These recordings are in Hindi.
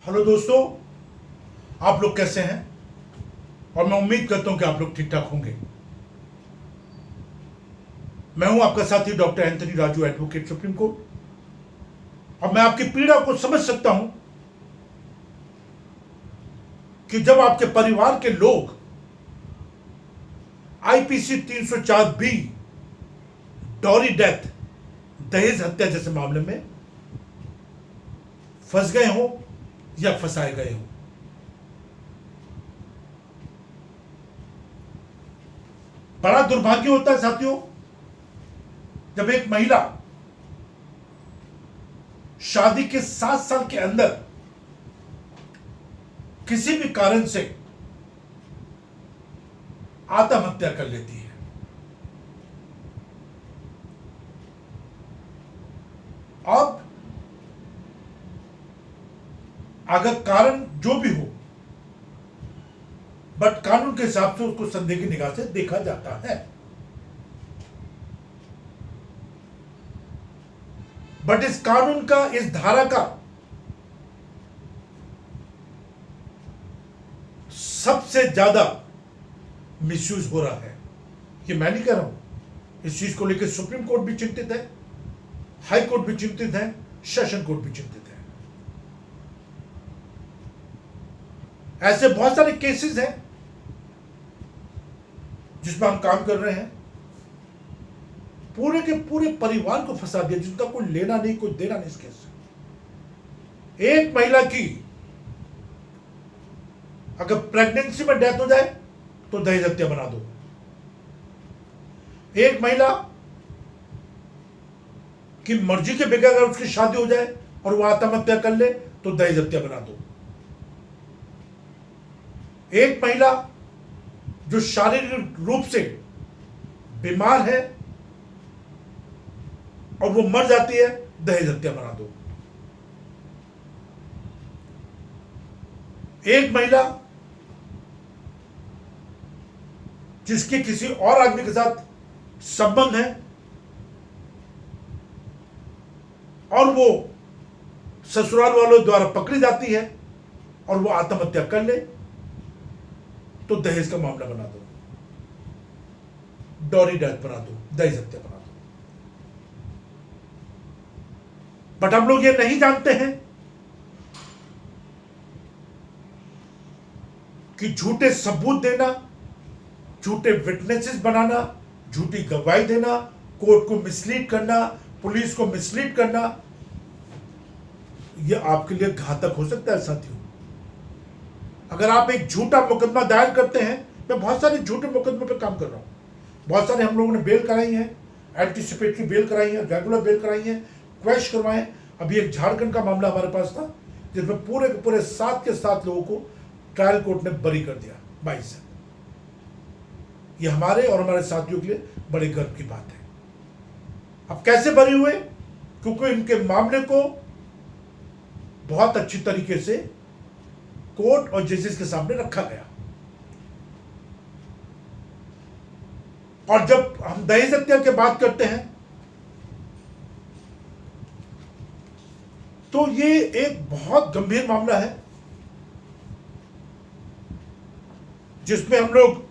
हेलो दोस्तों, आप लोग कैसे हैं? और मैं उम्मीद करता हूं कि आप लोग ठीक ठाक होंगे। मैं हूं आपका साथी doctor Anthony Raju, advocate supreme court. और मैं आपकी पीड़ा को समझ सकता हूं कि जब आपके परिवार के लोग आईपीसी 304 बी डॉरी डेथ, दहेज हत्या जैसे मामले में फंस गए हो या फंसाए गए हो। बड़ा दुर्भाग्य होता है साथियों, जब एक महिला शादी के 7 साल के अंदर किसी भी कारण से आत्महत्या कर लेती है। अब अगर कारण जो भी हो, बट कानून के हिसाब से उसको संदेह की निगाह से देखा जाता है। बट इस कानून का, इस धारा का सबसे ज्यादा मिसयूज हो रहा है। ये मैं नहीं कह रहा हूं, इस चीज को लेकर सुप्रीम कोर्ट भी चिंतित है, हाई कोर्ट भी चिंतित है, सेशन कोर्ट भी चिंतित है। ऐसे बहुत सारे केसेस हैं जिसमें हम काम कर रहे हैं। पूरे के पूरे परिवार को फंसा दिया, जिनका कोई लेना नहीं, कोई देना नहीं इस केस से। एक महिला की अगर प्रेगनेंसी में डेथ हो जाए तो दहेज हत्या बना दो। एक महिला की मर्जी के बगैर अगर उसकी शादी हो जाए और वह आत्महत्या कर ले तो दहेज हत्या बना दो। एक महिला जो शारीरिक रूप से बीमार है और वो मर जाती है, दहेज हत्या बना दो। एक महिला जिसके किसी और आदमी के साथ संबंध है और वो ससुराल वालों द्वारा पकड़ी जाती है और वो आत्महत्या कर ले तो दहेज का मामला बना दो, डॉरी डेथ बना दो, दहेज हत्या बना दो। बट हम लोग ये नहीं जानते हैं कि झूठे सबूत देना, झूठे विटनेसेस बनाना, झूठी गवाही देना, कोर्ट को मिसलीड करना, पुलिस को मिसलीड करना, यह आपके लिए घातक हो सकता है साथियों। अगर आप एक झूठा मुकदमा दायर करते हैं, मैं बहुत सारे झूठे मुकदमे पे काम कर रहा हूं, बहुत सारे हम लोगों ने बेल कराई है, एंटीसिपेटरी बेल कराई है, रेगुलर बेल कराई है, क्वेश करवाए। अभी एक झारखंड का मामला हमारे पास था जिसमें पूरे के पूरे 7 के 7 लोगों को ट्रायल कोर्ट ने बरी कर दिया 22 से। ये हमारे और हमारे साथियों के लिए बड़े गर्व की बात है। अब कैसे बरी हुए? क्योंकि इनके मामले को बहुत अच्छी तरीके से कोर्ट और जजेस के सामने रखा गया। और जब हम दहेज हत्या की बात करते हैं तो ये एक बहुत गंभीर मामला है जिसमें हम लोग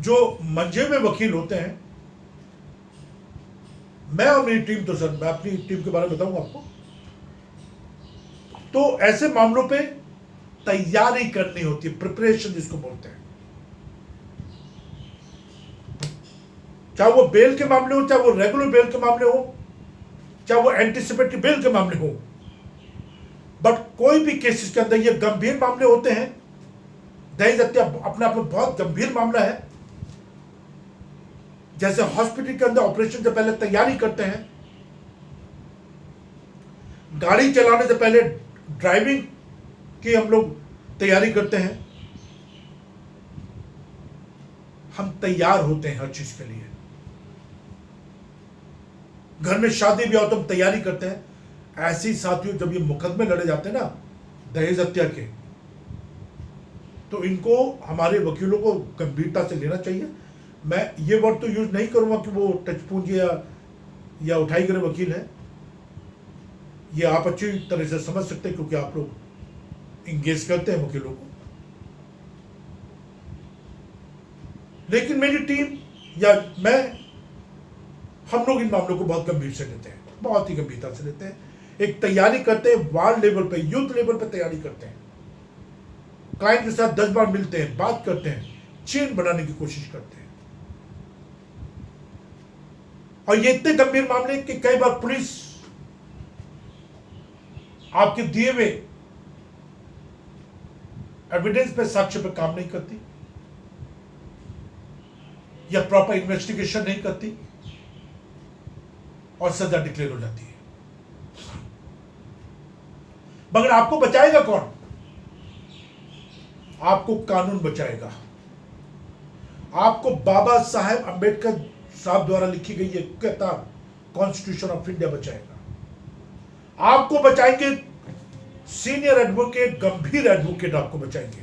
जो मंजे में वकील होते हैं, मैं और मेरी टीम, तो सर मैं अपनी टीम के बारे में बताऊंगा आपको, तो ऐसे मामलों पे तैयारी करनी होती है, प्रिपरेशन जिसको बोलते हैं। चाहे वो बेल के मामले हो, चाहे वो रेगुलर बेल के मामले हो, चाहे वो एंटीसिपेटरी बेल के मामले हो, बट कोई भी केसेस के अंदर ये गंभीर मामले होते हैं। दहेज हत्या अपने आप में बहुत गंभीर मामला है। जैसे हॉस्पिटल के अंदर ऑपरेशन से पहले तैयारी करते हैं, गाड़ी चलाने से पहले ड्राइविंग की हम लोग तैयारी करते हैं, हम तैयार होते हैं हर चीज के लिए। घर में शादी भी हो तो हम तैयारी करते हैं। ऐसे ही साथियों, जब ये मुकदमे लड़े जाते हैं ना दहेज हत्या के, तो इनको हमारे वकीलों को गंभीरता से लेना चाहिए। मैं ये वर्ड तो यूज नहीं करूंगा कि वो टचपूंजी या उठाई गए वकील है। ये आप अच्छी तरह से समझ सकते हैं क्योंकि आप लोग इंगेज करते हैं वकीलों को। लेकिन मेरी टीम या मैं, हम लोग इन मामलों को बहुत गंभीर से लेते हैं, बहुत ही गंभीरता से लेते हैं। एक तैयारी करते हैं, वार्ड लेवल पे, यूथ लेवल पे तैयारी करते हैं, क्लाइंट के साथ 10 बार मिलते हैं, बात करते हैं, चेन बनाने की कोशिश करते हैं। और ये इतने गंभीर मामले कि कई बार पुलिस आपके दिए हुए एविडेंस पे, साक्ष्य पे काम नहीं करती या प्रॉपर इन्वेस्टिगेशन नहीं करती और सजा डिक्लेयर हो जाती है। मगर आपको बचाएगा कौन? आपको कानून बचाएगा। आपको बाबा साहेब अंबेडकर साहब द्वारा लिखी गई ये किताब कॉन्स्टिट्यूशन ऑफ इंडिया बचाएगा। आपको बचाएंगे सीनियर एडवोकेट, गंभीर एडवोकेट आपको बचाएंगे।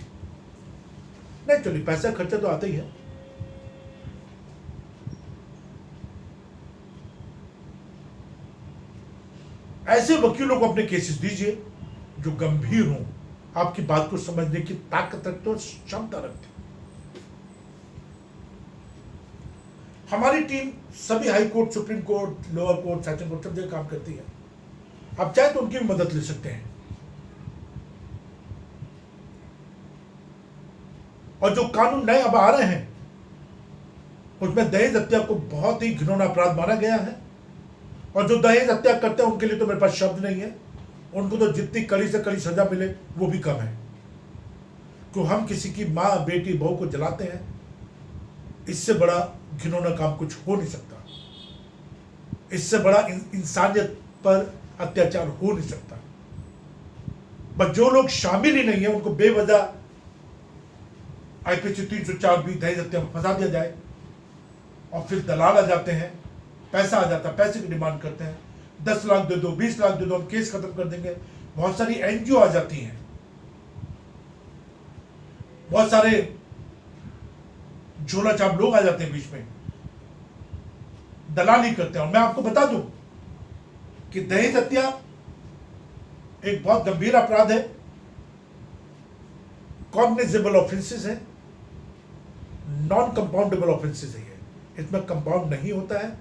नहीं चलिए, पैसा खर्चा तो आता ही है। ऐसे वकीलों को अपने केसेस दीजिए जो गंभीर हों, आपकी बात को समझने की ताकत रखते हो, क्षमता रखते हो। हमारी टीम सभी high court, supreme court, lower court, session court सब जगह काम करती है। आप चाहे तो उनकी भी मदद ले सकते हैं। और जो कानून नए अब आ रहे हैं उसमें दहेज हत्या को बहुत ही घिनौना अपराध माना गया है। और जो दहेज हत्या करते हैं उनके लिए तो मेरे पास शब्द नहीं है। उनको तो जितनी कड़ी से कड़ी सजा मिले वो भी कम है। क्यों हम किसी की माँ, बेटी, बहू को जलाते हैं, इससे बड़ा घिनौना काम कुछ हो नहीं सकता। इससे बड़ा इंसानियत पर अत्याचार हो नहीं सकता। बस जो लोग शामिल ही नहीं है उनको बेवजह IPC 304 भी दहेज हत्या में फंसा दिया जाए और फिर दलाल आ जाते हैं, पैसा आ जाता है, पैसे की डिमांड करते हैं, 10 लाख दे दो, 20 लाख दे दो, हम केस खत्म कर देंगे। बहुत सारी NGO आ जाती हैं, बहुत सारे झोला छाप लोग आ जाते हैं बीच में, दलाली करते हैं। और मैं आपको बता दूं कि दहेज हत्या एक बहुत गंभीर अपराध है, कॉग्निजेबल ऑफेंसेस है, नॉन कंपाउंडेबल ऑफेंसेस है। इसमें कंपाउंड नहीं होता है।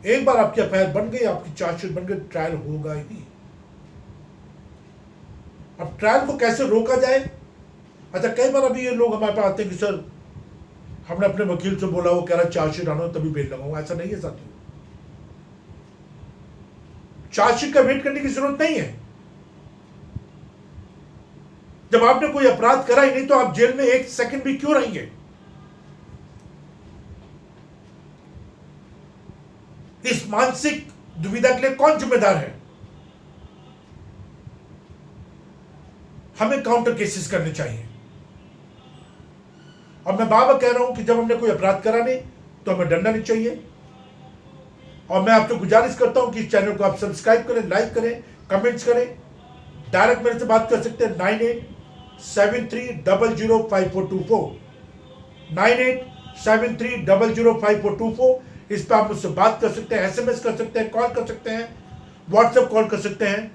एक बार आपकी एफआईआर बन गई, आपकी चार्जशीट बन गई, ट्रायल होगा ही। अब ट्रायल को कैसे रोका जाए? अच्छा, कई बार अभी ये लोग हमारे पास आते हैं कि सर हमने अपने वकील से बोला, वो कह रहा चार्जशीट आना तभी बेल लगाऊंगा। ऐसा नहीं है साथियों, चार्जशीट का वेट करने की जरूरत नहीं है। जब आपने कोई अपराध करा ही नहीं तो आप जेल में 1 सेकंड भी क्यों रहेंगे? इस मानसिक दुविधा के लिए कौन जिम्मेदार है? हमें काउंटर केसेस करने चाहिए। और मैं बार बार कह रहा हूं कि जब हमने कोई अपराध करा नहीं तो हमें डरना नहीं चाहिए। और मैं आपसे गुजारिश करता हूं कि इस चैनल को आप सब्सक्राइब करें, लाइक करें, कमेंट्स करें। डायरेक्ट मेरे से बात कर सकते हैं 9873005424, 9873005424। इस पर आप मुझसे बात कर सकते हैं, SMS कर सकते हैं, कॉल कर सकते हैं, व्हाट्सएप कॉल कर सकते हैं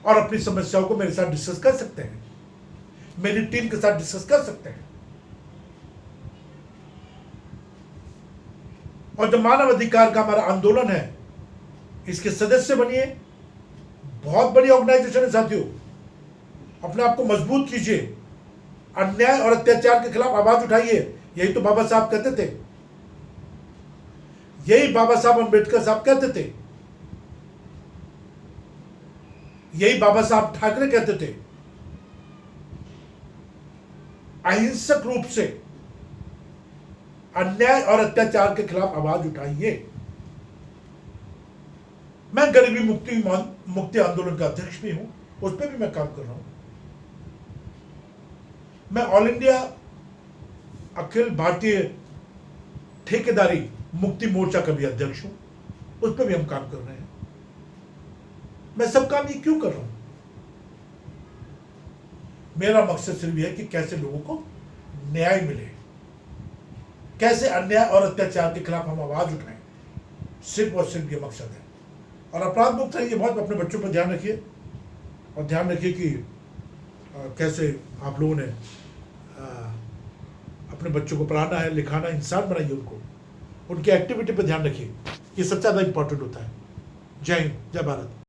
और अपनी समस्याओं को मेरे साथ डिस्कस कर सकते हैं, मेरी टीम के साथ डिस्कस कर सकते हैं। और जो मानव अधिकार का हमारा आंदोलन है, इसके सदस्य बनिए। बहुत बड़ी ऑर्गेनाइजेशन है साथियों, अपने आप को मजबूत कीजिए, अन्याय और अत्याचार के खिलाफ आवाज उठाइए। यही तो बाबा साहब कहते थे, यही बाबा साहब अंबेडकर साहब कहते थे, यही बाबा साहब ठाकरे कहते थे। अहिंसक रूप से अन्याय और अत्याचार के खिलाफ आवाज उठाइए। मैं गरीबी मुक्ति आंदोलन का अध्यक्ष भी हूं, उस पर भी मैं काम कर रहा हूं। मैं ऑल इंडिया अखिल भारतीय ठेकेदारी मुक्ति मोर्चा का भी अध्यक्ष हूं, उस पर भी हम काम कर रहे हैं। मैं सब काम ये क्यों कर रहा हूं? मेरा मकसद सिर्फ यह है कि कैसे लोगों को न्याय मिले, कैसे अन्याय और अत्याचार के खिलाफ हम आवाज उठाएं। सिर्फ और सिर्फ ये मकसद है। और अपराध मुक्त रहिए, बहुत अपने बच्चों पर ध्यान रखिए और ध्यान रखिए कि कैसे आप लोगों ने अपने बच्चों को पढ़ाना है, लिखाना, इंसान बनाइए उनको, उनकी एक्टिविटी पर ध्यान रखिए, ये सबसे ज़्यादा इंपॉर्टेंट होता है। जय हिंद, जय भारत।